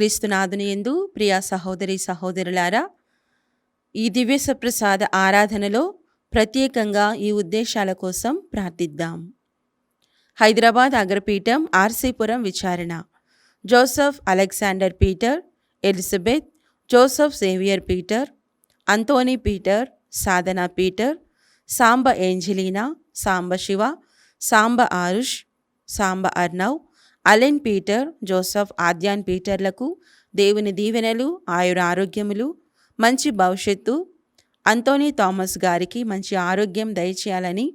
క్రీస్తునాథుని యందు ప్రియ సహోదరి సహోదరులారా, ఈ దివ్య సప్రసాద ఆరాధనలో ప్రత్యేకంగా ఈ ఉద్దేశాల కోసం ప్రార్థిద్దాం. హైదరాబాద్ అగ్రపీఠం ఆర్సీపురం విచారణ Joseph Alexander Peter, Elizabeth, Joseph Xavier Peter, Anthony Peter, Sadhana Peter, Samba Angelina, Samba Shiva, Samba Arush, Samba Arnav, Allen Peter, Joseph Aadyan పీటర్లకు దేవుని దీవెనలు, ఆయురారోగ్యములు, మంచి భవిష్యత్తు, అంతోనీ థామస్ గారికి మంచి ఆరోగ్యం దయచేయాలని,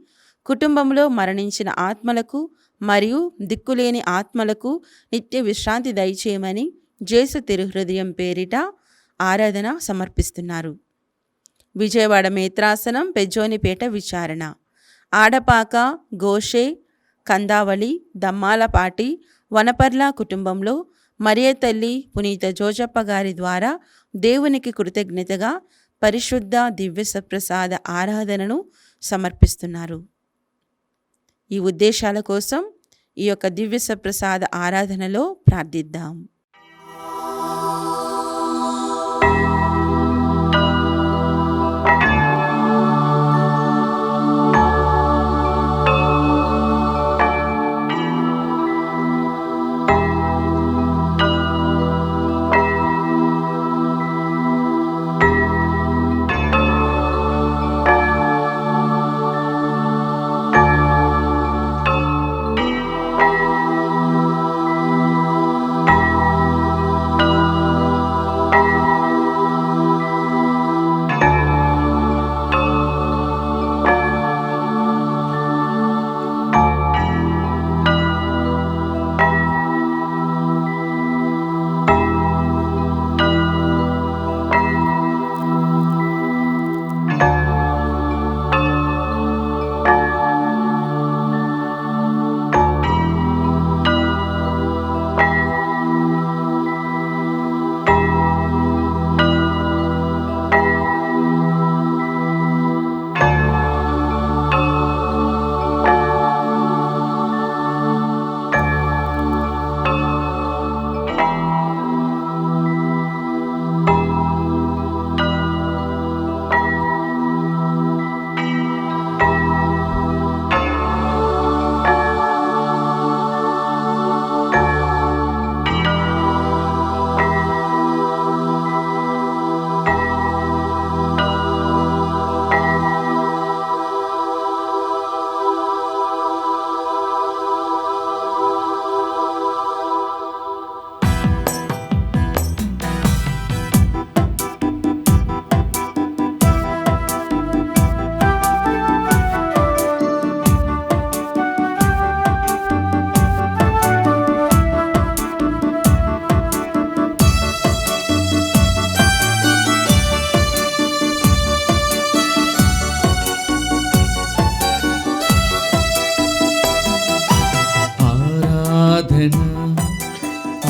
కుటుంబంలో మరణించిన ఆత్మలకు మరియు దిక్కులేని ఆత్మలకు నిత్య విశ్రాంతి దయచేయమని జేసు తిరుహృదయం పేరిట ఆరాధన సమర్పిస్తున్నారు. విజయవాడ మేత్రాసనం పెజ్జోనిపేట విచారణ ఆడపాక, గోషే, కందావళి, దమ్మాలపాటి, వనపర్ల కుటుంబంలో మరియ తల్లి పునీత జోజప్ప గారి ద్వారా దేవునికి కృతజ్ఞతగా పరిశుద్ధ దివ్య సప్రసాద ఆరాధనను సమర్పిస్తున్నారు. ఈ ఉద్దేశాల కోసం ఈ యొక్క దివ్య సప్రసాద ఆరాధనలో ప్రార్థిద్దాం.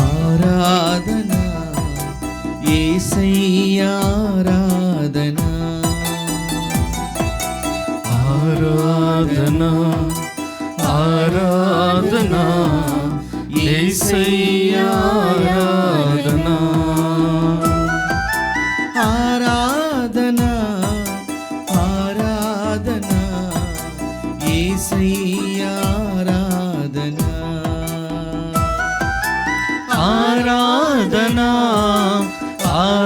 ఆరాధనా యేసయ్యా, ఆరాధనా ఆరాధనా ఆరాధనా యేసయ్యా, ఆరాధనా ఆరాధనా ఆరాధనా యేసయ్యా, ఆరాధనా ఆరాధనా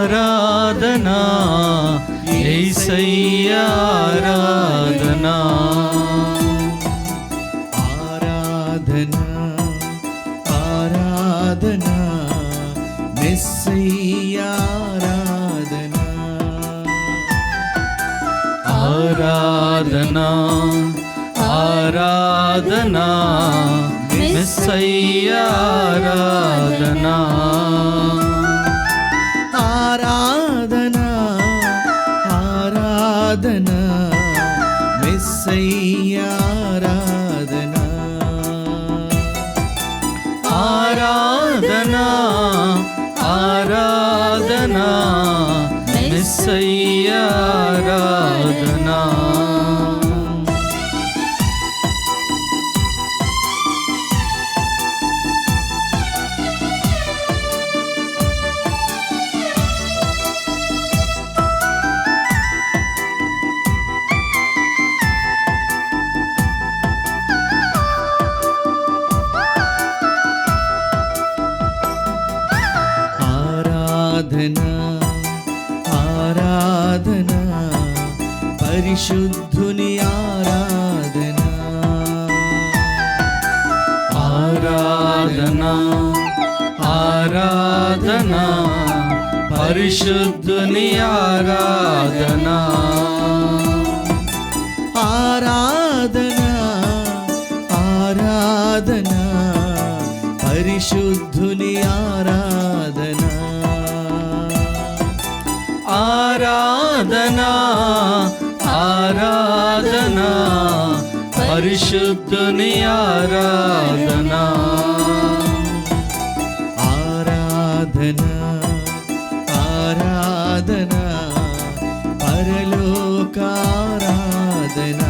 ఆరాధనా యేసయ్యా, ఆరాధనా ఆరాధనా ఆరాధనా మెస్సయ్యా, ఆరాధనా ఆరాధనా ఆరాధనా మెస్సయ్యా, ఆరాధనా ఆరాధనా ఆరాధనా మెస్సయ్యా, ఆరాధనా ఆరాధనా ఆరాధనా మెస్సయ్యా, ఆరాధనా పరిశుద్ధుని ఆరాధన ఆరాధన ఆరాధన పరిశుద్ధుని ఆరాధన ఆరాధన ఆరాధన పరిశుద్ధుని ఆరాధన ఆరాధన ఆరాధన పరిశుద్ధుని ఆరాధన ఆరాధన ఆరాధన పరలోక ఆరాధన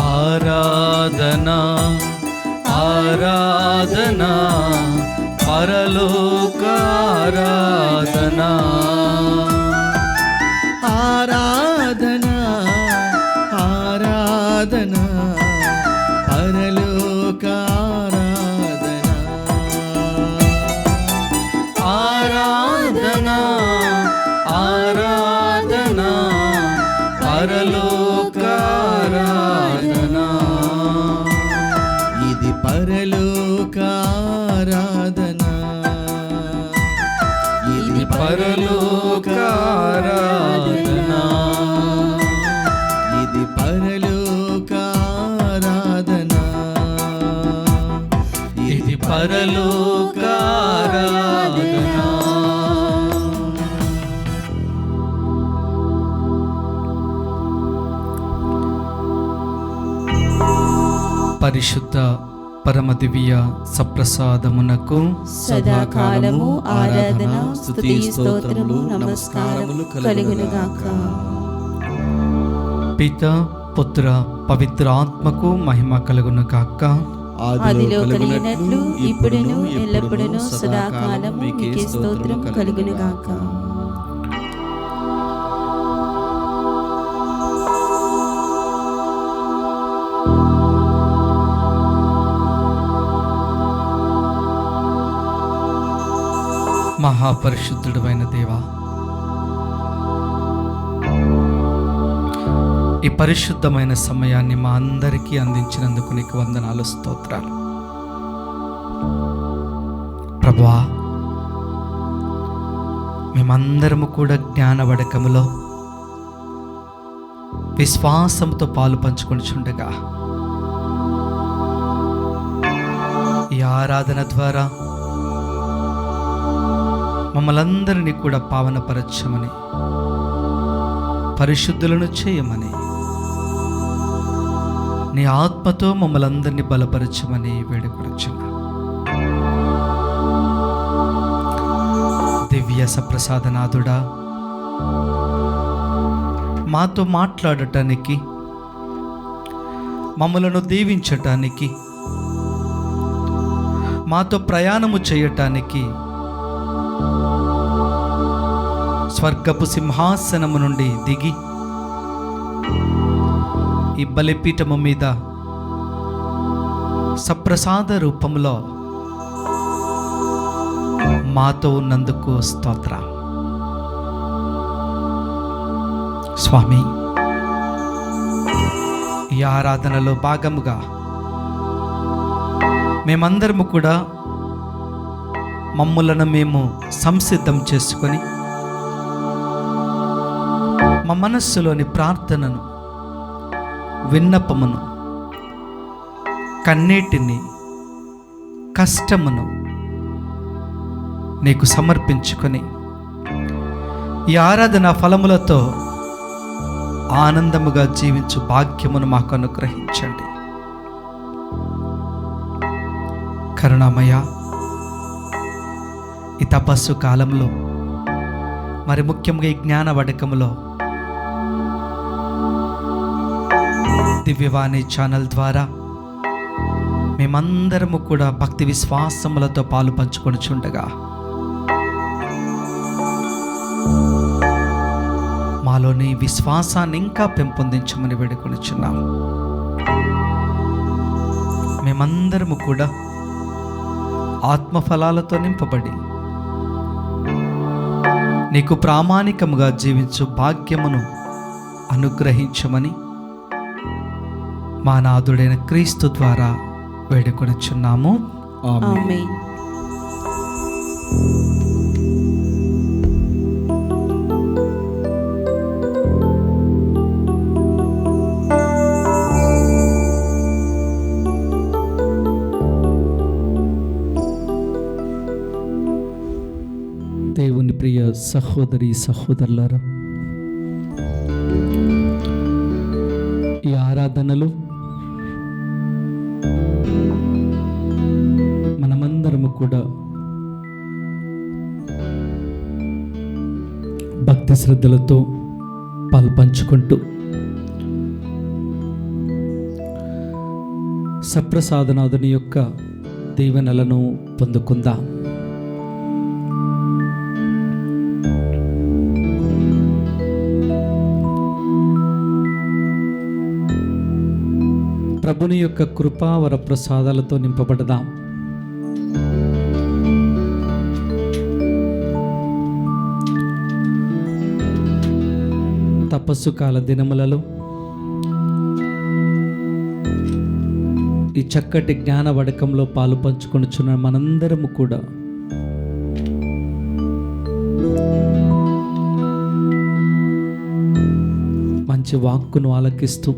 ఆరాధన ఆరాధన పరలోక ఆరాధన ఆరాధన ఆరాధన పరలోక ఆరాధన ఆరాధన ఆరాధన పరలోక ఆరాధన ఇది పరలోక ఆరాధన ఇది పరలోక ఆరాధన ఇది పరలోక ఆరాధన ఇది పరలోక ఆరాధన పరిశుద్ధ పరమ దివ్య సప్రసాదమునకు సదాకాలము ఆరాధన స్తుతి స్తోత్రము నమస్కారములు కలుగునుగాక. పిత పుత్ర పవిత్ర ఆత్మకు మహిమ కలుగునుగాక. ఆదిలో కలిగినట్లు ఇప్పుడును ఎల్లప్పుడును సదాకాలము మీకే స్తోత్రం కలుగునుగాక. మహాపరిశుద్ధుడైన దేవా, ఈ పరిశుద్ధమైన సమయాన్ని మా అందరికీ అందించినందుకు నీకు వందనాలు, స్తోత్రాలు. ప్రభువా, మేమందరము కూడా జ్ఞానవడకములో విశ్వాసంతో పాలు పంచుకొనిచుండగా ఈ ఆరాధన ద్వారా మమ్మలందరినీ కూడా పావనపరచమని, పరిశుద్ధులను చేయమని, నీ ఆత్మతో మమ్మలందరినీ బలపరచమని వేడుకొనుచున్నా. దివ్య సప్రసాదనాథుడా, మాతో మాట్లాడటానికి, మమ్మలను దీవించటానికి, మాతో ప్రయాణము చేయటానికి స్వర్గపు సింహాసనము నుండి దిగి ఈ బలిపీఠము మీద సప్రసాద రూపంలో మాతో ఉన్నందుకు స్తోత్రం. స్వామి, ఈ ఆరాధనలో భాగముగా మేమందరము కూడా మమ్ములను మేము సంసిద్ధం చేసుకొని మా మనస్సులోని ప్రార్థనను, విన్నపమును, కన్నీటిని, కష్టమును నీకు సమర్పించుకొని ఈ ఆరాధన ఫలములతో ఆనందముగా జీవించు భాగ్యమును మాకు అనుగ్రహించండి. కరుణామయ, ఈ తపస్సు కాలంలో, మరి ముఖ్యంగా ఈ జ్ఞాన వడకములో దివ్యవాణి ఛానల్ ద్వారా మేమందరము కూడా భక్తి విశ్వాసములతో పాలు పంచుకొనిచుండగా మాలోని విశ్వాసాన్ని ఇంకా పెంపొందించమని వేడుకొనిచున్నాం. మేమందరము కూడా ఆత్మఫలాలతో నింపబడి నీకు ప్రామాణికముగా జీవించు భాగ్యమును అనుగ్రహించమని మా నాథుడైన క్రీస్తు ద్వారా వేడుకొనుచున్నాము. ఆమేన్. దేవుని ప్రియ సహోదరి సహోదరులారా, ఈ ఆరాధనలు మనమందరము కూడా భక్తి శ్రద్ధలతో పాల్పంచుకుంటూ సప్రసాదనాథుని యొక్క దీవెనలను పొందుకుందాం. ప్రభుని యొక్క కృపా వరప్రసాదాలతో నింపబడదాం. తపస్సు కాల దినములలో ఈ చక్కటి జ్ఞాన వడకంలో పాలు పంచుకొనుచున్న మనందరము కూడా మంచి వాక్కును ఆలకిస్తూ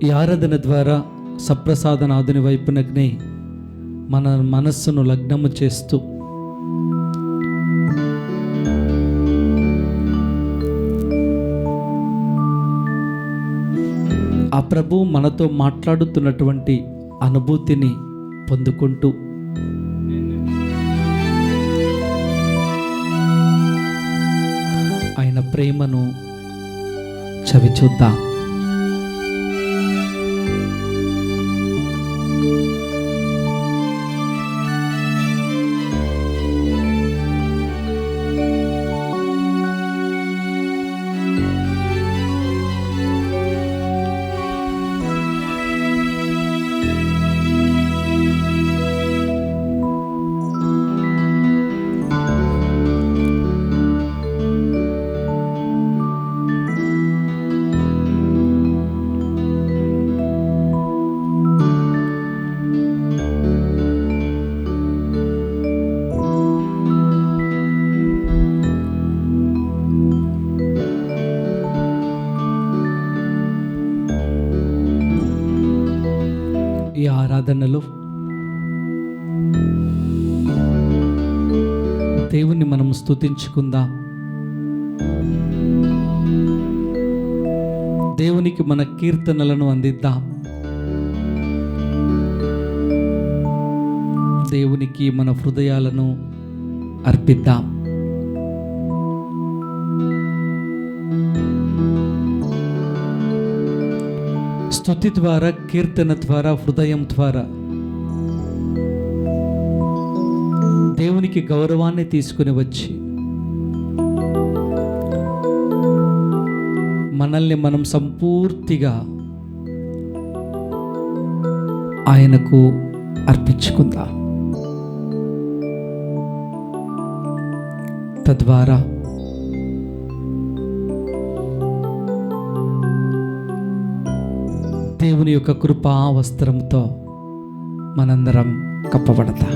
ఈ ఆరాధన ద్వారా సప్రసాదనాథుని వైపునగ్నే మన మనస్సును లగ్నము చేస్తూ ఆ ప్రభు మనతో మాట్లాడుతున్నటువంటి అనుభూతిని పొందుకుంటూ ఆయన ప్రేమను చవిచూద్దాం. ఈ ఆరాధనలో దేవుణ్ణి మనం స్తుతించుకుందాం. దేవునికి మన కీర్తనలను అందిద్దాం. దేవునికి మన హృదయాలను అర్పిద్దాం. స్తుతి ద్వారా, కీర్తన ద్వారా, హృదయం ద్వారా దేవునికి గౌరవాన్ని తీసుకుని వచ్చి మనల్ని మనం సంపూర్తిగా ఆయనకు అర్పించుకుందాం. తద్వారా దేవుని యొక్క కృపా వస్త్రంతో మనందరం కప్పబడతాం.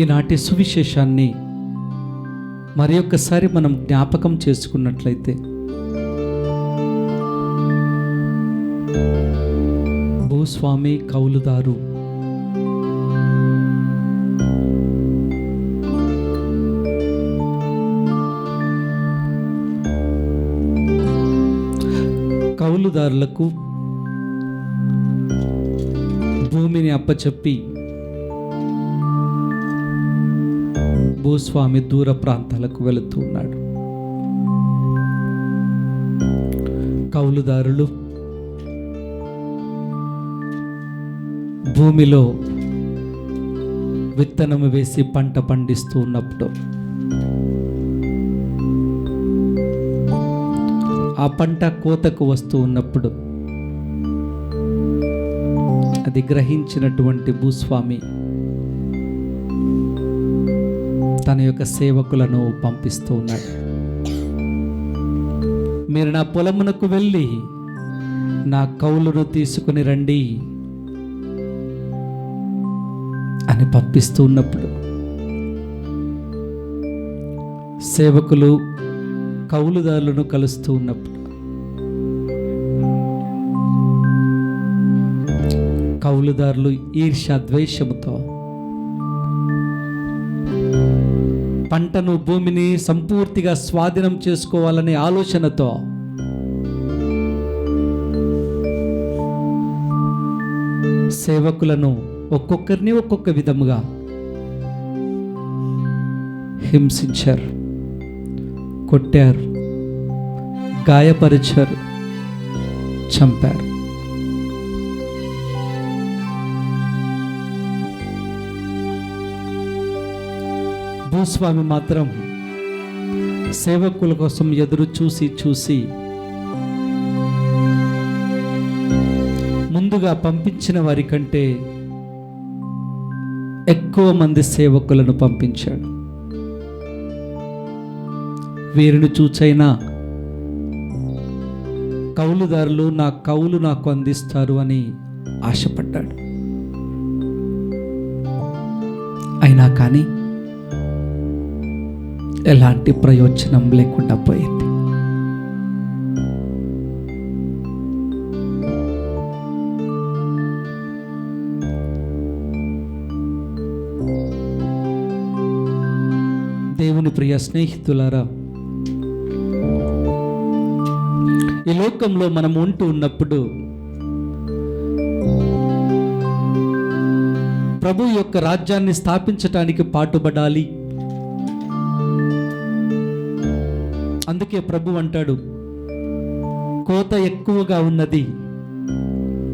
ఈనాటి సువిశేషాన్ని మరి ఒక్కసారి మనం జ్ఞాపకం చేసుకున్నట్లయితే భూస్వామి కౌలుదారు కౌలుదారులకు భూమిని అప్పచెప్పి భూస్వామి దూర ప్రాంతాలకు వెళుతూ ఉన్నాడు. కౌలుదారులు భూమిలో విత్తనము వేసి పంట పండిస్తూ ఉన్నప్పుడు ఆ పంట కోతకు వస్తూ ఉన్నప్పుడు అది గ్రహించినటువంటి భూస్వామి తన యొక్క సేవకులను పంపిస్తూ ఉన్నాడు. మీరు నా పొలమునకు వెళ్ళి నా కౌలును తీసుకుని రండి అని పంపిస్తూ ఉన్నప్పుడు సేవకులు కౌలుదారులను కలుస్తూ ఉన్నప్పుడు కౌలుదారులు ఈర్ష్య ద్వేషముతో పంటను భూమిని సంపూర్తిగా స్వాధీనం చేసుకోవాలనే ఆలోచనతో సేవకులను ఒక్కొక్కరిని ఒక్కొక్క విధముగా హింసించారు, కొట్టారు, గాయపరిచారు, చంపారు. భూస్వామి మాత్రం సేవకుల కోసం ఎదురు చూసి ముందుగా పంపించిన వారి కంటే ఎక్కువ మంది సేవకులను పంపించాడు. వీరిని చూచైనా కౌలుదారులు నా కౌలు నాకు అందిస్తారు అని ఆశపడ్డాడు. అయినా కానీ ఎలాంటి ప్రయోజనం లేకుండా పోయింది. దేవుని ప్రియ స్నేహితులారా, ఈ లోకంలో మనం ఉంటూ ఉన్నప్పుడు ప్రభు యొక్క రాజ్యాన్ని స్థాపించటానికి పాటుపడాలి. అందుకే ప్రభు అంటాడు, కోత ఎక్కువగా ఉన్నది,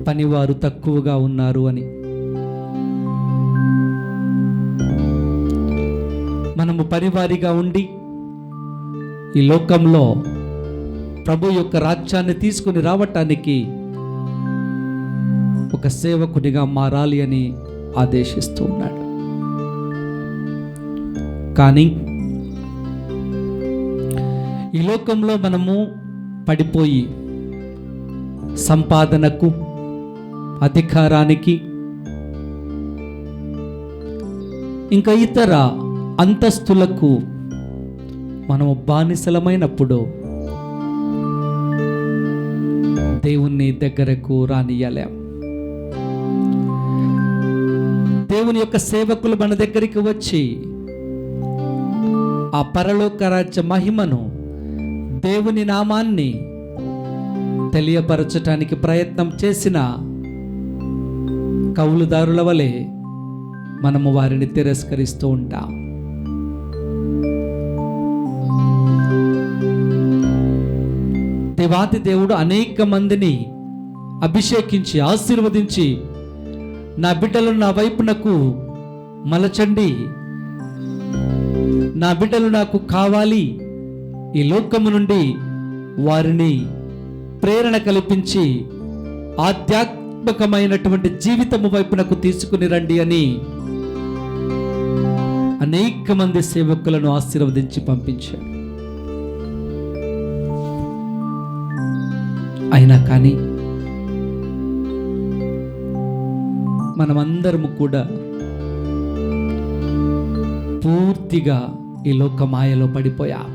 పనివారు తక్కువగా ఉన్నారు అని. మనము పనివారిగా ఉండి ఈ లోకంలో ప్రభు యొక్క రాజ్యాన్ని తీసుకుని రావటానికి ఒక సేవకునిగా మారాలి అని ఆదేశిస్తూ ఉన్నాడు. కానీ ఈ లోకంలో మనము పడిపోయి సంపాదనకు, అధికారానికి, ఇంకా ఇతర అంతస్తులకు మనము బానిసలమైనప్పుడు దేవుని దగ్గరకు రానియలేం. దేవుని యొక్క సేవకులు మన దగ్గరికి వచ్చి ఆ పరలోక రాజ్య మహిమను, దేవుని నామాన్ని తెలియపరచటానికి ప్రయత్నం చేసిన కౌలుదారుల వలె మనము వారిని తిరస్కరిస్తూ ఉంటాం. దేవాది దేవుడు అనేక మందిని అభిషేకించి ఆశీర్వదించి, నా బిడ్డలు నా వైపునకు మలచండి, నా బిడ్డలు నాకు కావాలి, ఈ లోకము నుండి వారిని ప్రేరణ కల్పించి ఆధ్యాత్మికమైనటువంటి జీవితము వైపునకు తీసుకుని రండి అని అనేక మంది సేవకులను ఆశీర్వదించి పంపించాడు. అయినా కానీ మనమందరము కూడా పూర్తిగా ఈ లోక మాయలో పడిపోయాం.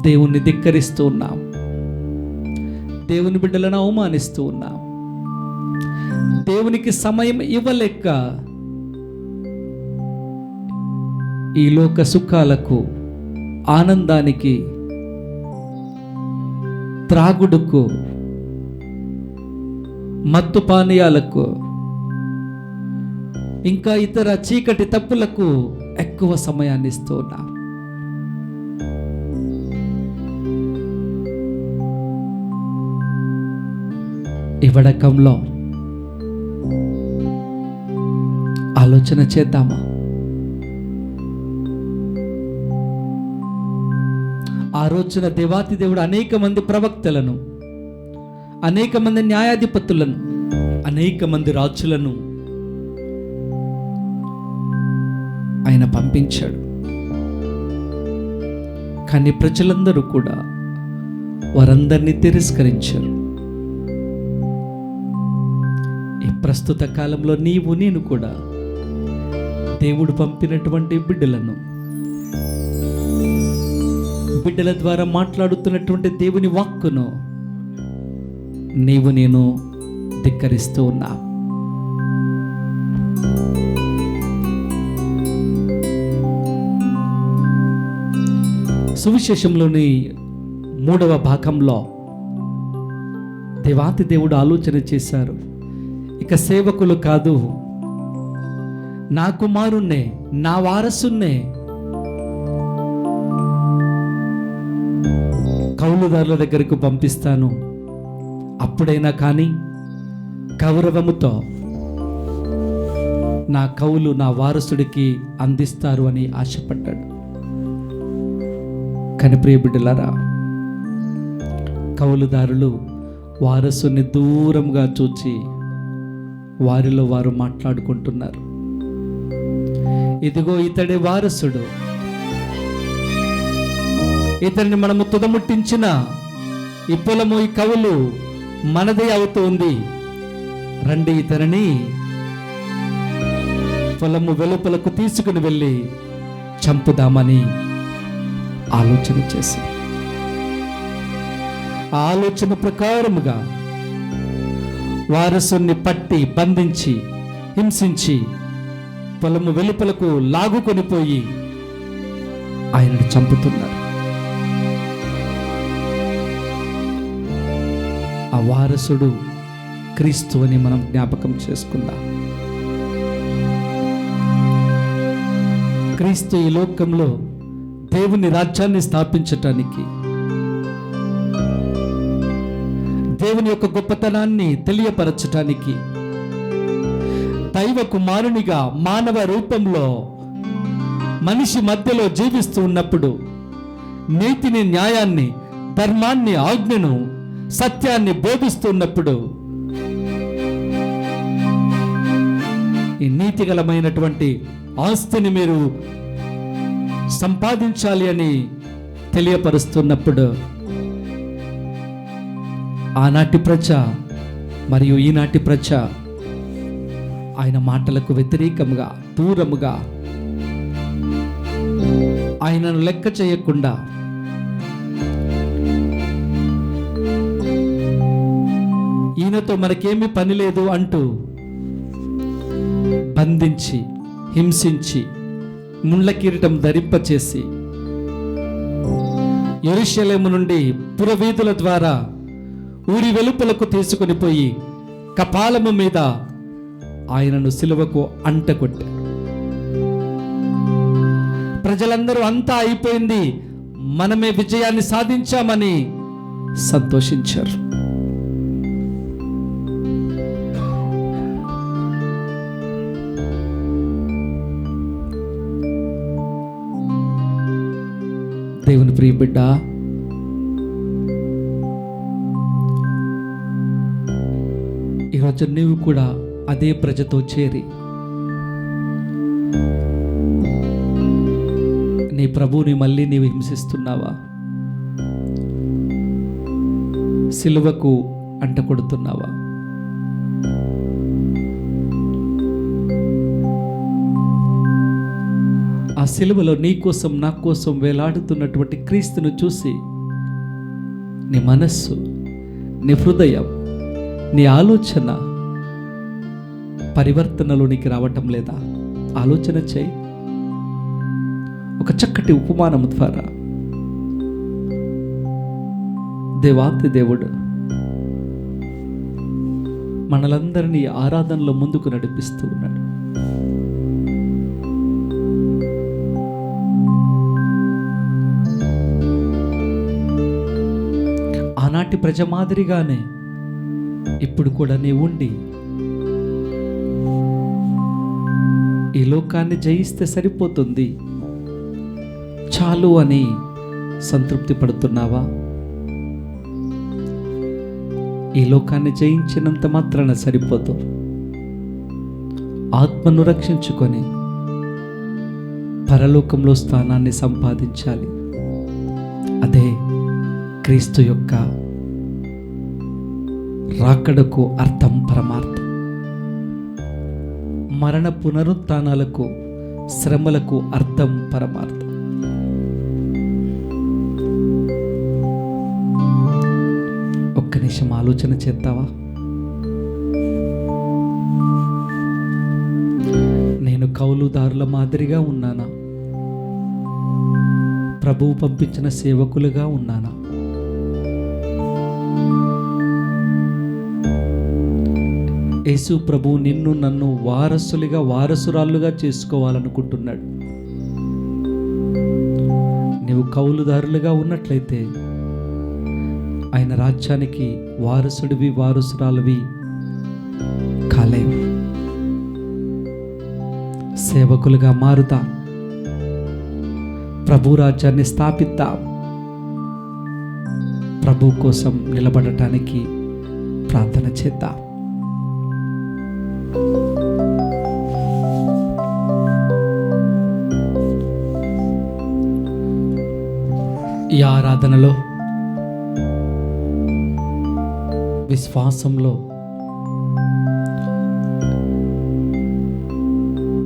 దేవుణ్ణి ధిక్కరిస్తూ ఉన్నాం, దేవుని బిడ్డలను అవమానిస్తూ ఉన్నాం, దేవునికి సమయం ఇవ్వలేక ఈ లోక సుఖాలకు, ఆనందానికి, త్రాగుడుకు, మత్తు పానీయాలకు, ఇంకా ఇతర చీకటి తప్పులకు ఎక్కువ సమయాన్ని ఇస్తూ ఉన్నా. ఈ వడకంలో ఆలోచన చేద్దామా? ఆ రోజున దేవాతి దేవుడు అనేక మంది ప్రవక్తలను, అనేక మంది న్యాయాధిపతులను, అనేక మంది రాజులను ఆయన పంపించాడు. కానీ ప్రజలందరూ కూడా వారందరినీ తిరస్కరించారు. ఈ ప్రస్తుత కాలంలో నీవు నేను కూడా దేవుడు పంపినటువంటి బిడ్డల ద్వారా మాట్లాడుతున్నటువంటి దేవుని వాక్కును నీవు నేను ధిక్కరిస్తూ ఉన్నా. సువిశేషంలోని 3వ భాగంలో దేవాతి దేవుడు ఆలోచన చేశారు, ఇక సేవకులు కాదు, నా కుమారుణ్ణే, నా వారసున్నే కౌలుదారుల దగ్గరకు పంపిస్తాను. అప్పుడైనా కానీ గౌరవముతో నా కౌలు నా వారసుడికి అందిస్తారు అని ఆశపడ్డాడు. కానీ ప్రియ బిడ్డలారా, కౌలుదారులు వారసుని దూరంగా చూచి వారిలో వారు మాట్లాడుకుంటున్నారు. ఇదిగో ఇతడే వారసుడు, ఇతన్ని మనము తుదముట్టించిన ఈ పొలము, ఈ కవులు మనదే అవుతుంది. రండి ఇతనిని పొలము వెలుపలకు తీసుకుని వెళ్ళి చంపుదామని ఆలోచన చేసి, ఆ ఆలోచన ప్రకారముగా వారసుని పట్టి బంధించి హింసించి పొలము వెలుపలకు లాగుకొని పోయి ఆయనను చంపుతున్నారు. ఆ వారసుడు క్రీస్తు అని మనం జ్ఞాపకం చేసుకుందాం. క్రీస్తు ఈ లోకంలో దేవుని రాజ్యాన్ని స్థాపించటానికి, దేవుని యొక్క గొప్పతనాన్ని తెలియపరచటానికి దైవ కుమారునిగా మానవ రూపంలో మనిషి మధ్యలో జీవిస్తూ ఉన్నప్పుడు నీతిని, న్యాయాన్ని, ధర్మాన్ని, ఆజ్ఞను, సత్యాన్ని బోధిస్తున్నప్పుడు ఈ నీతిగలమైనటువంటి ఆస్తిని మీరు సంపాదించాలి అని తెలియపరుస్తున్నప్పుడు ఆనాటి ప్రజ మరియు ఈనాటి ప్రజ ఆయన మాటలకు వ్యతిరేకంగా, దూరముగా, ఆయనను లెక్క చేయకుండా ఈయనతో మనకేమీ పని లేదు అంటూ బంధించి, హింసించి, ముళ్ళ కిరీటం ధరింపచేసి యెరూషలేము నుండి పురవీధుల ద్వారా ఊరి వెలుపలకు తీసుకొని పోయి కపాలము మీద ఆయనను సిలువకు అంటకొట్టారు. ప్రజలందరూ అంతా అయిపోయింది, మనమే విజయాన్ని సాధించామని సంతోషించారు. దేవుని ప్రియ బిడ్డ, ఈరోజు నీవు కూడా అదే ప్రజతో చేరి నీ ప్రభువుని మళ్ళీ నీవు హింసిస్తున్నావా? సిలువకు అంటకొడుతున్నావా? ఆ సిలువలో నీ కోసం, నా కోసం వేలాడుతున్నటువంటి క్రీస్తును చూసి నీ మనస్సు, నీ హృదయం, నీ ఆలోచన పరివర్తనలోనికి రావటం లేదా? ఆలోచన చేయి. ఒక చక్కటి ఉపమానం ద్వారా దేవాతి దేవుడు మనలందరినీ ఆరాధనలో ముందుకు నడిపిస్తూ ఉన్నాడు. ఆనాటి ప్రజ మాదిరిగానే ఇప్పుడు కూడా నీ ఉండి ఈ లోకాన్ని జయిస్తే సరిపోతుంది చాలు అని సంతృప్తి పడుతున్నావా? ఈ లోకాన్ని జయించినంత మాత్రాన సరిపోదు. ఆత్మను రక్షించుకొని పరలోకంలో స్థానాన్ని సంపాదించాలి. అదే క్రీస్తు యొక్క రాకడకు అర్థం, పరమార్థం. మరణ పునరుత్థానాలకు, శ్రమలకు అర్థం, పరమార్థం. ఒక్క నిమిషం ఆలోచన చేద్దావా? నేను కౌలుదారుల మాదిరిగా ఉన్నానా? ప్రభువు పంపించిన సేవకులుగా ఉన్నానా? యేసు ప్రభు నిన్ను నన్ను వారసురాలుగా చేసుకోవాలనుకుంటున్నాడు. నీవు కౌలుదారులుగా ఉన్నట్లయితే ఆయన రాజ్యానికి వారసుడివి, వారసురాలువి కాలేవు. సేవకులుగా మారుతా, ప్రభు రాజ్యాన్ని స్థాపిద్దాం. ప్రభు కోసం నిలబడటానికి ప్రార్థన చేద్దాం. ఈ ఆరాధనలో విశ్వాసంలో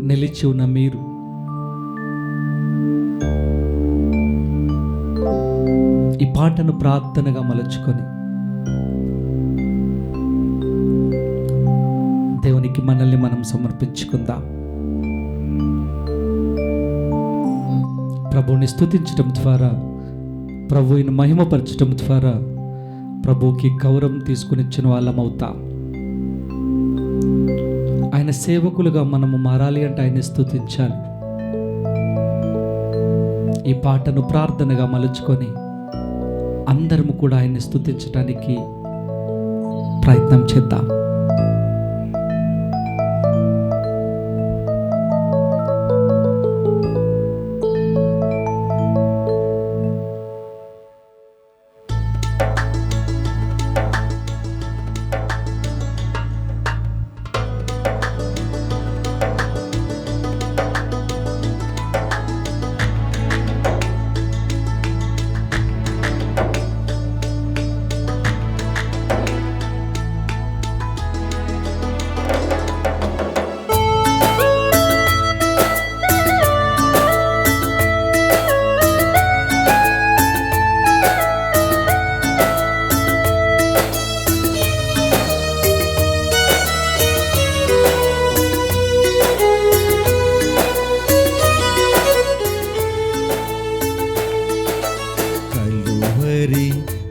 నిలిచి ఉన్న మీరు ఈ పాటను ప్రార్థనగా మలుచుకొని దేవునికి మనల్ని మనం సమర్పించుకుందాం. ప్రభువుని స్తుతించడం ద్వారా, ప్రభువుని మహిమపరచడం ద్వారా ప్రభువుకి గౌరవం తీసుకుని ఇచ్చిన వాళ్ళం అవుతాం. ఆయన సేవకులుగా మనము మారాలి అంటే ఆయన్ని స్తుతించాలి. ఈ పాటను ప్రార్థనగా మలుచుకొని అందరము కూడా ఆయన్ని స్తుతించడానికి ప్రయత్నం చేద్దాం.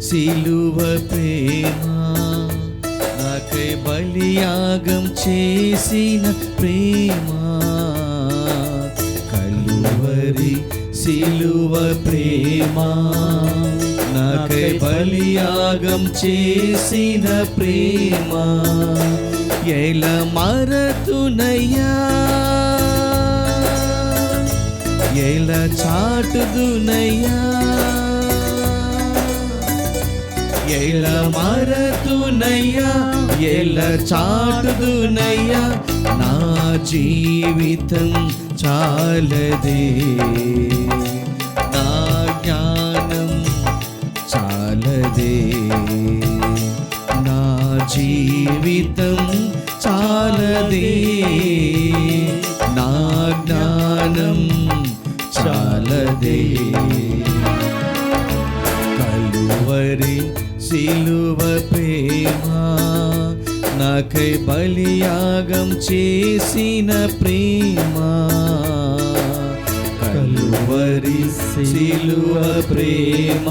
సిలువ ప్రేమ నాకై బలియాగం చేసిన ప్రేమ, కలువరి సిలువ ప్రేమ నాకై బలియాగం చేసిన ప్రేమ, ఎలా మరతునయ్యా, ఎలా చాటుదునయ్యా, ఎలా మరతునయ్యా, ఎలా చాటుదునయ్యా, నా జీవితం చాలదే, నా జ్ఞానం చాలదే, నా జీవితం చాలదే, నా జ్ఞానం చాలదే. కలువరి సిలువ ప్రేమ నాకై బలియాగం చేసిన ప్రేమ, కలువరి సిలువ ప్రేమ.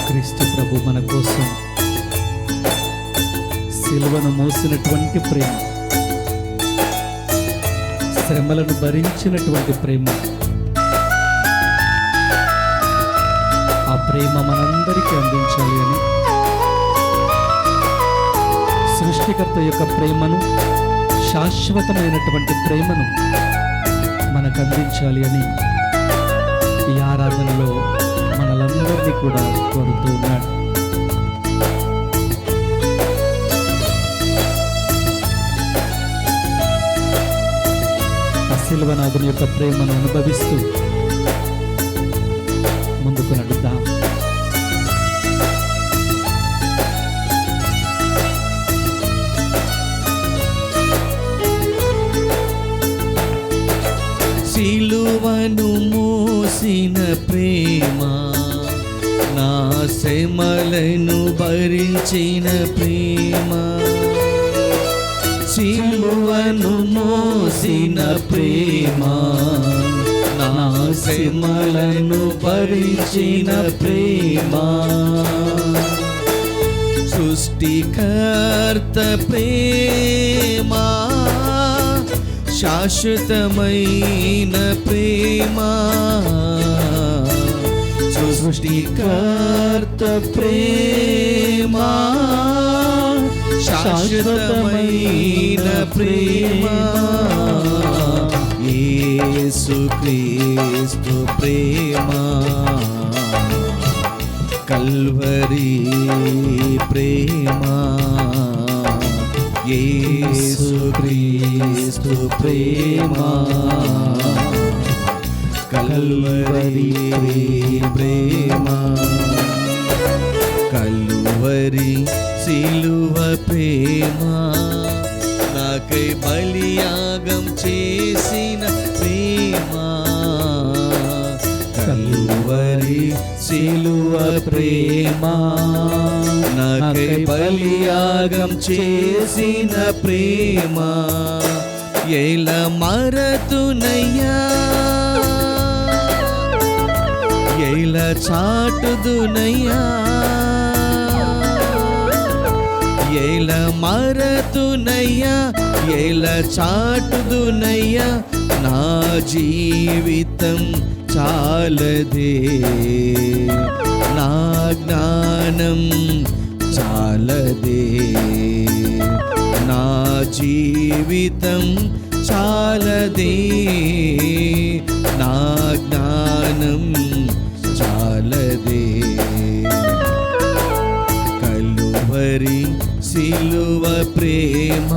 క్రీస్తు ప్రభు మన కోసం సిలువను మోసినటువంటి ప్రేమ, శ్రమలను భరించినటువంటి ప్రేమ, ఆ ప్రేమ మనందరికీ అందించాలి అని సృష్టికర్త యొక్క ప్రేమను, శాశ్వతమైనటువంటి ప్రేమను మనకు అందించాలి అని ఈ ఆరాధనలో మనలందరినీ కూడా కోరుతూ ఉన్నాడు. శిలువనాథుని యొక్క ప్రేమను అనుభవిస్తూ ముందుకు నడుద్దాం. సిలువను మోసిన ప్రేమ, నా శ్రమలను భరించిన ప్రేమ, సిలువను మోసిన ప్రేమ, నా శ్రమలను భరించిన ప్రేమ, సృష్టికర్త ప్రేమ, శాశ్వతమైన ప్రేమ, సృష్టికర్త ప్రేమ, శాశ్వతమైన ప్రేమ, యేసుక్రీస్తు ప్రేమ, కల్వరి ప్రేమ, యేసుక్రీస్తు ప్రేమ, కల్వరి ప్రేమ, కల్వరి సిలువ ప్రేమ, నాకై బలియాగం చేసిన ప్రేమ, కల్వరి సిలువ ప్రేమ, నాకై బలియాగం చేసిన ప్రేమ, ఎలా మరతునయ్యా, ఎలా చాటుదునయ్యా, ఎలా మరతునయ్యా, ఎలా చాటుదునయ్యా, నా జీవితం చాలదే, నా జ్ఞానం చాలదే, నా జీవితం చాలదే, నా జ్ఞానం చాలదే, కల్వరి సిలువ ప్రేమ,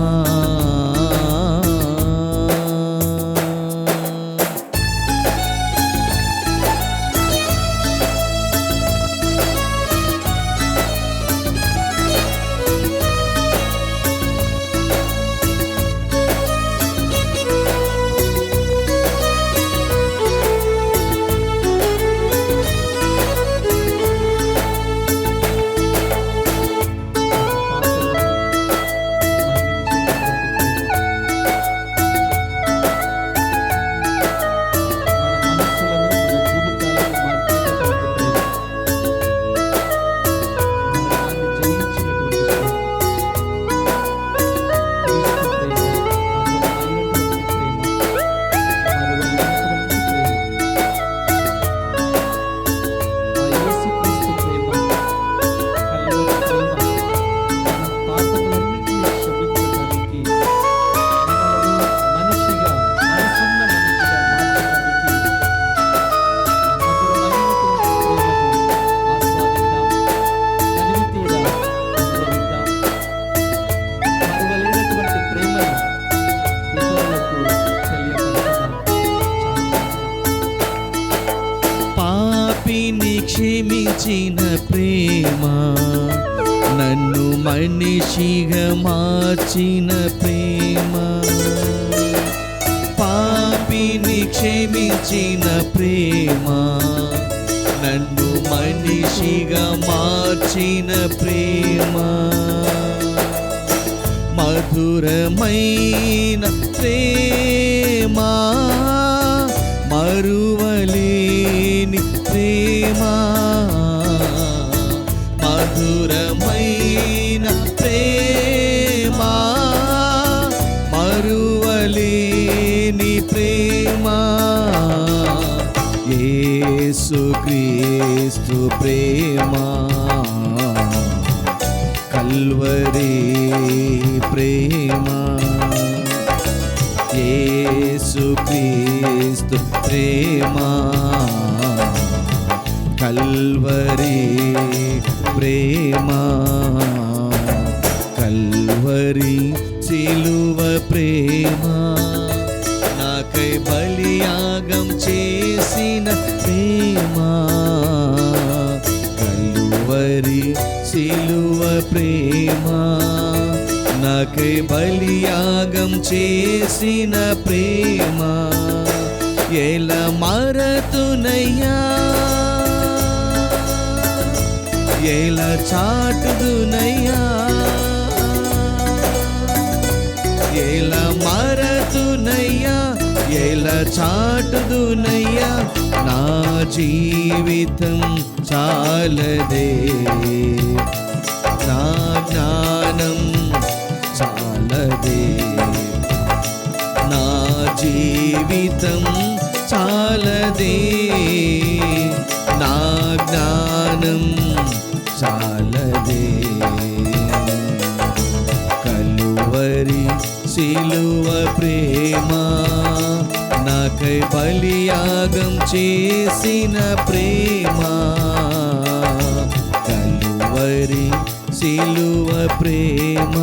క్షమించిన ప్రేమ, నన్ను మనిషిగా మార్చిన ప్రేమ, పాపిని క్షమించిన ప్రేమ, నన్ను మనిషిగా మార్చిన ప్రేమ, మధురమైన ప్రేమ, మరువలేని ప్రేమ, మధురమైన ప్రేమ, మరువలేని ప్రేమ, యేసుక్రీస్తు ప్రేమ, కల్వరి ప్రేమ యేసుక్రీస్తు ప్రేమ కల్వరి ప్రేమ కల్వరి సిలువ ప్రేమ నాకై బలియాగం చేసిన ప్రేమ కల్వరి సిలువ ప్రేమ నాకై బలియాగం చేసిన ప్రేమ ఎలా మరతునయ్యా ఎలా చాటుదునయ్యా ఎలా మరతునయ్యా ఎలా చాటుదునయ్యా నా జీవితం చాలదే నా జ్ఞానం చాలదే నా జీవితం చాలదే నా జ్ఞానం చాలదే కలువరి సిలువ ప్రేమ నాకై బలియాగం చేసిన ప్రేమ కలువరి సిలువ ప్రేమ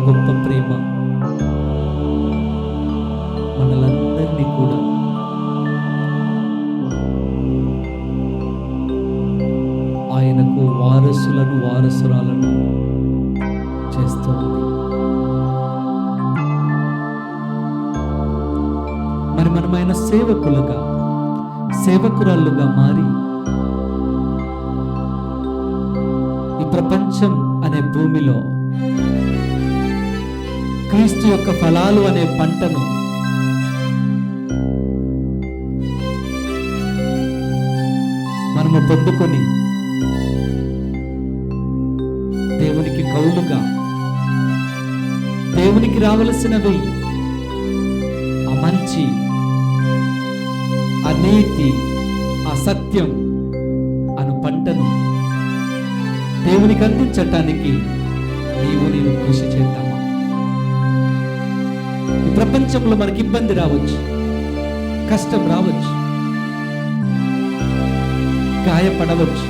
గొప్ప ప్రేమ మనలందరినీ కూడా ఆయనకు వారసులను వారసురాలను చేస్తుంది. మరి మనమైన సేవకులుగా సేవకురాళ్ళుగా మారి ఈ ప్రపంచం అనే భూమిలో క్రీస్తు యొక్క ఫలాలు అనే పంటను మనము పొందుకొని దేవునికి కౌలుగా దేవునికి రావలసినవి ఆ మంచి, ఆ నీతి, ఆ సత్యం అను పంటను దేవునికి అందించటానికి నీవు నేను కృషి చేద్దామా? ఈ ప్రపంచంలో మనకి ఇబ్బంది రావచ్చు, కష్టం రావచ్చు, గాయపడవచ్చు.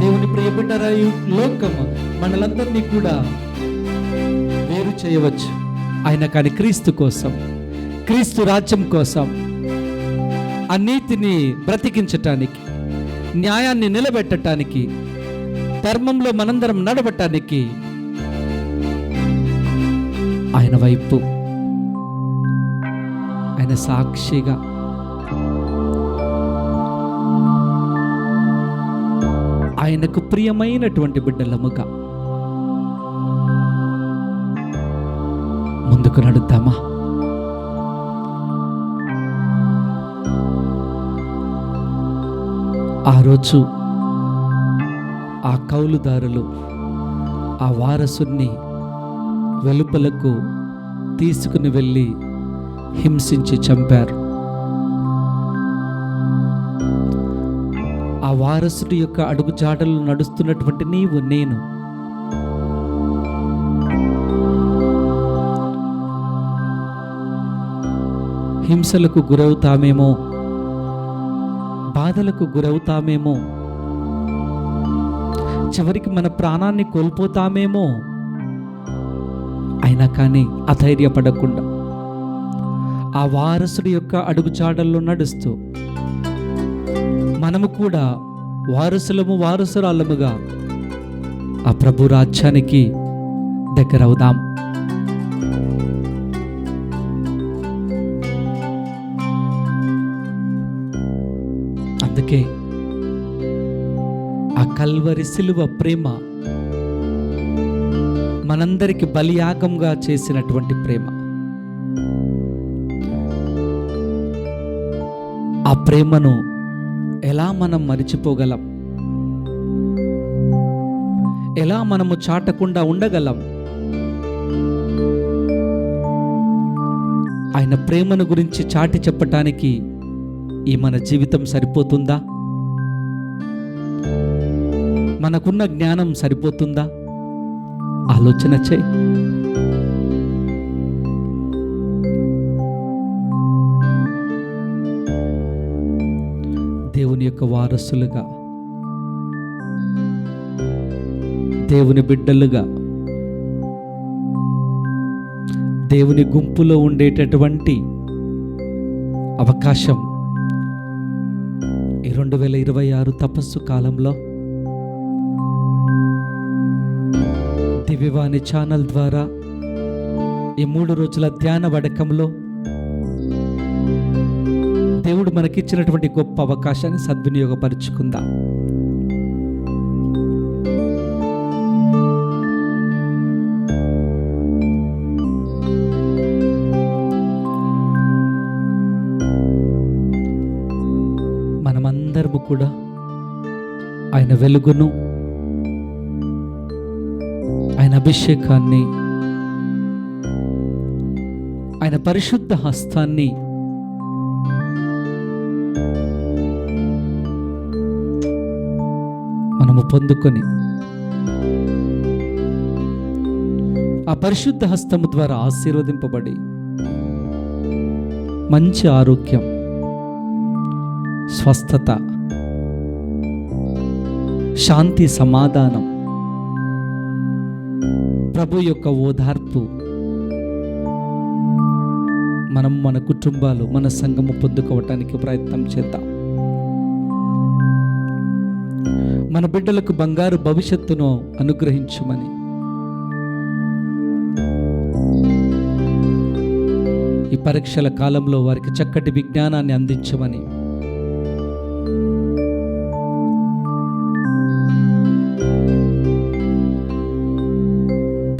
దేవుని ప్రియబిడ్డరాయి లోకం మనలందరినీ కూడా వేరు చేయవచ్చు. ఆయన కానీ క్రీస్తు కోసం, క్రీస్తు రాజ్యం కోసం, ఆ నీతిని బ్రతికించటానికి, న్యాయాన్ని నిలబెట్టడానికి, ధర్మంలో మనందరం నడవటానికి ఆయన వైపు, ఆయన సాక్షిగా ఆయనకు ప్రియమైనటువంటి బిడ్డలముగా ముందుకు నడుద్దామా? ఆ రోజు ఆ కౌలుదారులు ఆ వారసుని వెలుపలకు తీసుకుని వెళ్ళి హింసించి చంపారు. ఆ వారసుడి యొక్క అడుగుజాడలు నడుస్తున్నటువంటి నీవు నేను హింసలకు గురవుతామేమో, బాధలకు గురవుతామేమో, చివరికి మన ప్రాణాన్ని కోల్పోతామేమో. అయినా కానీ అధైర్యపడకుండా ఆ వారసుడి యొక్క అడుగుజాడల్లో నడుస్తూ మనము కూడా వారసులము వారసురాలముగా ఆ ప్రభు రాజ్యానికి దగ్గరవుదాం. అందుకే ఆ కల్వరి సిలువ ప్రేమ మనందరికి బలియాగంగా చేసినటువంటి ప్రేమ. ఆ ప్రేమను ఎలా మనం మరిచిపోగలం? ఎలా మనము చాటకుండా ఉండగలం? ఆయన ప్రేమను గురించి చాటి చెప్పటానికి ఈ మన జీవితం సరిపోతుందా? మనకున్న జ్ఞానం సరిపోతుందా? ఆలోచన చేయి. దేవుని యొక్క వారసులుగా, దేవుని బిడ్డలుగా, దేవుని గుంపులో ఉండేటటువంటి అవకాశం ఈ 2026 తపస్సు కాలంలో దివ్యవాణి ఛానల్ ద్వారా ఈ 3 రోజుల ధ్యాన వడకంలో దేవుడు మనకిచ్చినటువంటి గొప్ప అవకాశాన్ని సద్వినియోగపరుచుకుందాం. మనమందరము కూడా ఆయన వెలుగును, ఆయన అభిషేకాన్ని, ఆయన పరిశుద్ధ హస్తాన్ని మనము పొందుకొని ఆ పరిశుద్ధ హస్తము ద్వారా ఆశీర్వదింపబడి మంచి ఆరోగ్యం, స్వస్థత, శాంతి, సమాధానం, ప్రభు యొక్క ఓదార్పు మనం మన కుటుంబాలు, మన సంఘము పొందుకోవటానికి ప్రయత్నం చేద్దాం. మన బిడ్డలకు బంగారు భవిష్యత్తును అనుగ్రహించమని, ఈ పరీక్షల కాలంలో వారికి చక్కటి విజ్ఞానాన్ని అందించమని,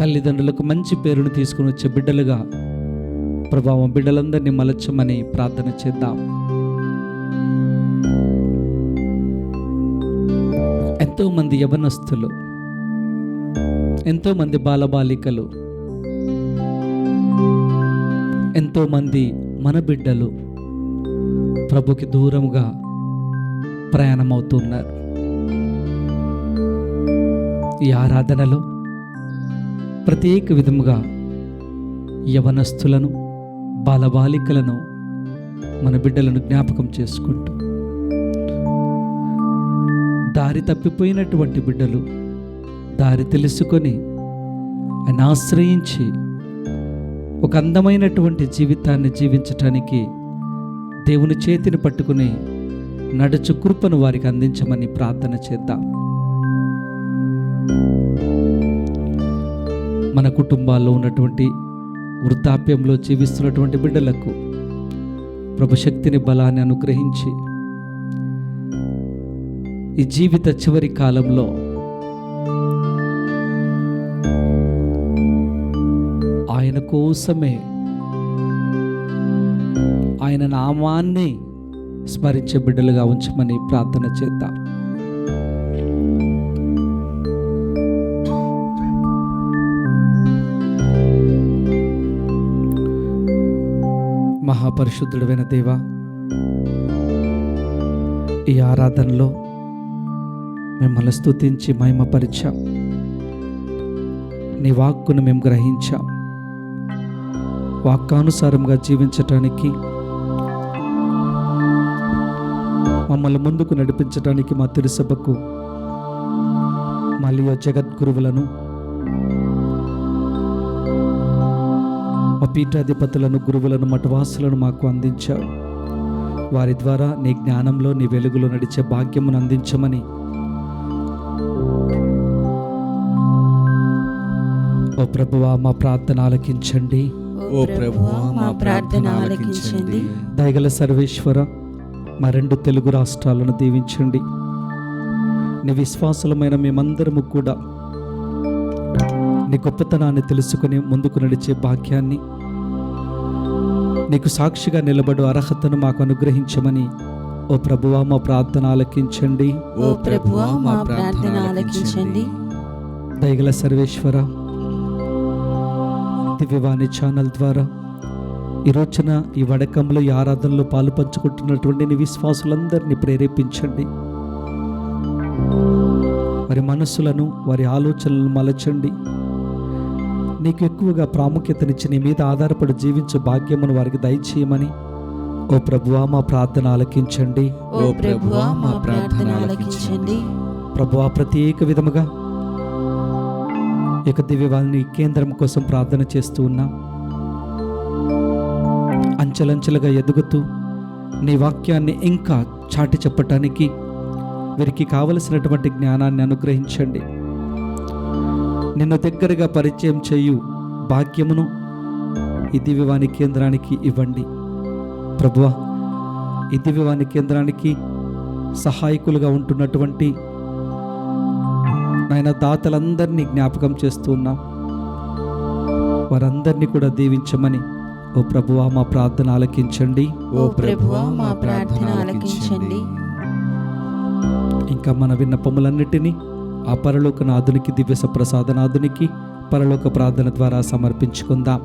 తల్లిదండ్రులకు మంచి పేరును తీసుకుని వచ్చే బిడ్డలుగా ప్రభావం బిడ్డలందరినీ మలచమని ప్రార్థన చేద్దాం. ఎంతోమంది యవనస్తులు, ఎంతోమంది బాలబాలికలు, ఎంతోమంది మన బిడ్డలు ప్రభుకి దూరంగా ప్రయాణమవుతున్నారు. ఈ ఆరాధనలో ప్రత్యేక విధముగా యవనస్తులను, బాలబాలికలను, మన బిడ్డలను జ్ఞాపకం చేసుకుంటూ, దారి తప్పిపోయినటువంటి బిడ్డలు దారి తెలుసుకొని ఆయన ఆశ్రయించి ఒక అందమైనటువంటి జీవితాన్ని జీవించటానికి దేవుని చేతిని పట్టుకుని నడుచు కృపను వారికి అందించమని ప్రార్థన చేద్దాం. మన కుటుంబాల్లో ఉన్నటువంటి వృద్ధాప్యంలో జీవిస్తున్నటువంటి బిడ్డలకు ప్రభు శక్తిని, బలాన్ని అనుగ్రహించి ఈ జీవిత చివరి కాలంలో ఆయన కోసమే, ఆయన నామాన్ని స్మరించే బిడ్డలుగా ఉంచమని ప్రార్థన చేద్దాం. మహాపరిశుద్ధుడైన దేవా, ఈ ఆరాధనలో మిమ్మల్ని స్తుతించి మహిమపరిచాం. నీ వాక్కును మేము గ్రహించాం. వాక్యానుసారంగా జీవించటానికి, మమ్మల్ని ముందుకు నడిపించడానికి మా తిరుసభకు మళ్ళీ జగద్గురువులను, మా పీఠాధిపతులను, గురువులను, మఠవాసులను మాకు అందించావు. వారి ద్వారా నీ జ్ఞానంలో, నీ వెలుగులో నడిచే భాగ్యమును అందించమని ఓ ప్రభువా మా ప్రార్థన ఆలకించండి. ఓ ప్రభువా మా ప్రార్థన ఆలకించండి. దయగల సర్వేశ్వర, మా 2 తెలుగు రాష్ట్రాలను దీవించండి. నీ విశ్వాసులమైన మేమందరము కూడా నీ గొప్పతనాన్ని తెలుసుకుని ముందుకు నడిచే భాగ్యాన్ని, నీకు సాక్షిగా నిలబడు అర్హతను మాకు అనుగ్రహించమని ఓ ప్రభువా మా ప్రార్థన ఆలకించండి. ఓ ప్రభువా మా ప్రార్థన ఆలకించండి. దయగల సర్వేశ్వర, దివ్యవాణి ఛానల్ ద్వారా ఈ రోజున ఈ వడకంలో ఈ ఆరాధనలో పాలు పంచుకుంటున్నటువంటి నీ విశ్వాసులందరినీ ప్రేరేపించండి. వారి మనస్సులను, వారి ఆలోచనలను మలచండి. నీకు ఎక్కువగా ప్రాముఖ్యతనిచ్చి నీ మీద ఆధారపడి జీవించే భాగ్యమును వారికి దయచేయమని ఓ ప్రభువా మా ప్రార్థన ఆలకించండి. ఓ ప్రభువా మా ప్రార్థన ఆలకించండి. ప్రభువా, ప్రత్యేక విధముగా ఇక దివ్యవాణి కేంద్రం కోసం ప్రార్థన చేస్తూ ఉన్నాం. అంచెలంచెలుగా ఎదుగుతూ నీ వాక్యాన్ని ఇంకా చాటి చెప్పటానికి వీరికి కావలసినటువంటి జ్ఞానాన్ని అనుగ్రహించండి. నిన్ను దగ్గరగా పరిచయం చేయు భాగ్యమును ఈ దివ్యవాణి కేంద్రానికి ఇవ్వండి. ప్రభువా, ఈ దివ్యవాణి కేంద్రానికి సహాయకులుగా ఉంటున్నటువంటి నాయన దాతలందరినీ జ్ఞాపకం చేస్తూ ఉన్నాం. వారందరినీ కూడా దీవించమని ఓ ప్రభువా మా ప్రార్థన ఆలకించండి. ఓ ప్రభువా మా ప్రార్థన ఆలకించండి. ఇంకా మన విన్నపములన్నిటినీ ఆ పరలోకనాథునికి, దివ్య సప్రసాదనాథునికి పరలోక ప్రార్థన ద్వారా సమర్పించుకుందాం.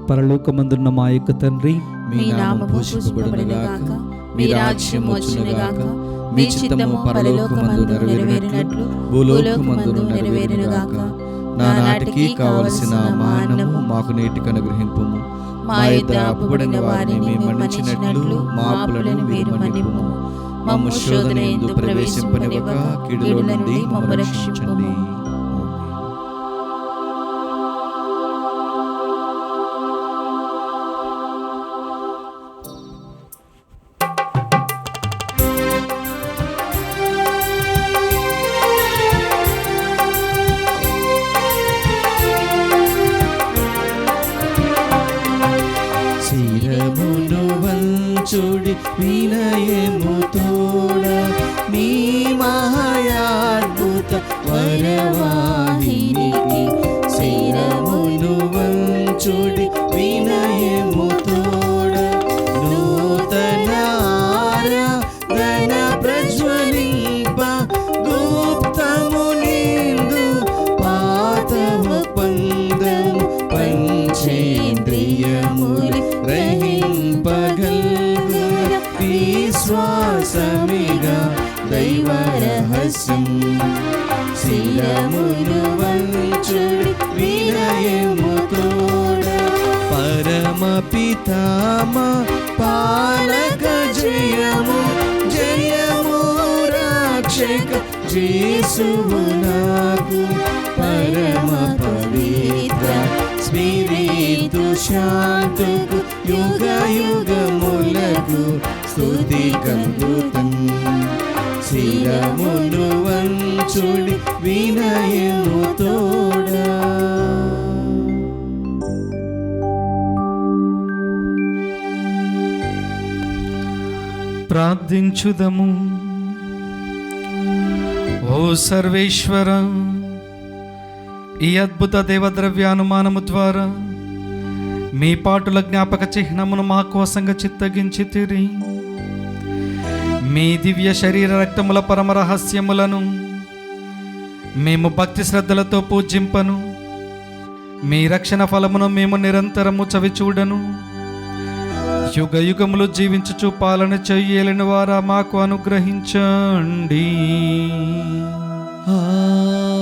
పరలోకమందున్న మా యొక్క తండ్రి, మీ నామము పూజింపబడునుగాక, మీ రాజ్యం వచ్చునుగాక, మీ చిత్తము పరలోకమందు నెరవేరినట్లు భూలోకమందు నెరవేరునుగాక. నానాటికి కావలసిన మా అన్నము మాకు నేటికి అనుగ్రహింపుము. మా యొద్ద అప్పుబడిన వారిని మేము మన్నించినట్లు మా అప్పులను మీరు మన్నింపుము. మమ్ము శోధన యందు ప్రవేశింపనివ్వక కీడుల నుండి మమ్ము రక్షించుము. శిరమును వంచుడి వినయము తోడ మీ మహాయాద్భుత వరవాహినికి. శిరమును వంచుడి వినయము తోడ నూతన ఆరాధన ప్రజ్వలింప గుప్తము నిందు పాతము పందము పంచేంద్రియములు గ్రహింపగల్గున విశ్వాసమిగా దైవ రహస్యం. శిరమును వంచుడి వినయము తోడ పరమ పితామా పాలక జయము జయము రక్షక యేసువు నాకు పరమ పవిత్ర స్పిరితు శాంతుకు యుగ యుగములకు స్తుతి కలుగుతం. శిరమును వంచుడి వినయము తోడా. ప్రార్థించుదము. ఓ సర్వేశ్వర, ఈ అద్భుత దేవద్రవ్యానుమానము ద్వారా మీ పాటుల జ్ఞాపక చిహ్నమును మా కోసంగా చిత్తగించితిరి. మీ దివ్య శరీర రక్తముల పరమ రహస్యములను మేము భక్తి శ్రద్ధలతో పూజింపను. మీ రక్షణ ఫలమును మేము నిరంతరము చవిచూడను. యుగ యుగములు జీవించుచు పాలన చెయ్యలేని వారా మాకు అనుగ్రహించండి. ఆమేన్.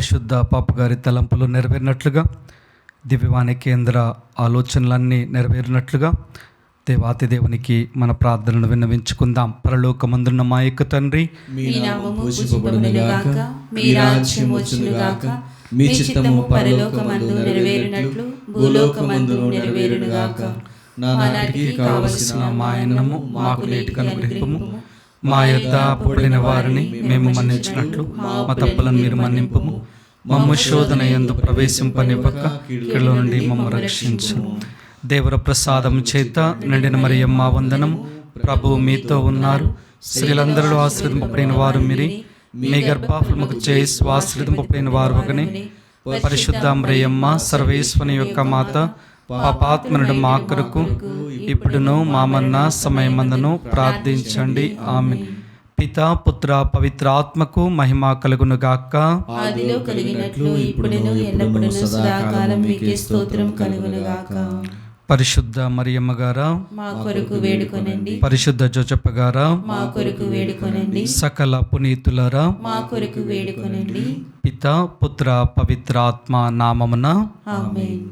పరిశుద్ధ పాప గారి తలంపులు నెరవేరినట్లుగా, దివ్యవాణి కేంద్ర ఆలోచనలన్నీ నెరవేరినట్లుగా దేవాతి దేవునికి మన ప్రార్థనలు విన్నవించుకుందాం. పరలోకమందున్న మా యొక్క తండ్రి, మీ నామము పూజింపబడునుగాక, మీ రాజ్యం వచ్చునుగాక, మీ చిత్తము పరలోకమందు నెరవేరునట్లు భూలోకమందు నెరవేరునుగాక. నానాటికి కావలసిన మా అన్నము మాకు నేటికి అనుగ్రహింపుము. మా యొద్ద అప్పుడైన వారిని మేము మన్నించినట్లు మా తప్పులను మీరు మన్నింపుము. మమ్ము శోధన యందు ప్రవేశింపనివ్వక కీడుల నుండి మమ్ము రక్షించు. దేవర ప్రసాదం చేత నిండిన మరియమ్మ వందనము. ప్రభువు మీతో ఉన్నారు. స్త్రీలందరిలో ఆశ్రదింపబడిన వారు మీరే. మీ గర్భఫలముకు చేసి ఆశ్రదింపబడిన వారు ఒకనే. పరిశుద్ధ మరియమ్మ సర్వేశ్వని యొక్క మాత, పాపాత్మనుడు మా కొరకు ఇప్పుడును మామన్న సమయమందును ప్రార్థించండి. ఆమేన్. పితా పుత్ర పవిత్ర ఆత్మకు మహిమ కలుగును గాక. ఆదిలో కలిగినట్లు ఇప్పుడును ఎల్లప్పుడూ సదాకాలం మీకే స్తోత్రం కలుగును గాక. పరిశుద్ధ మరియమ్మ గారా మా కొరకు వేడుకొనండి. పరిశుద్ధ జోజప్ప గారా మా కొరకు వేడుకొనండి. సకల పునీతులరా మా కొరకు వేడుకొనండి. పితా పుత్ర పవిత్ర ఆత్మ నామమున ఆమేన్.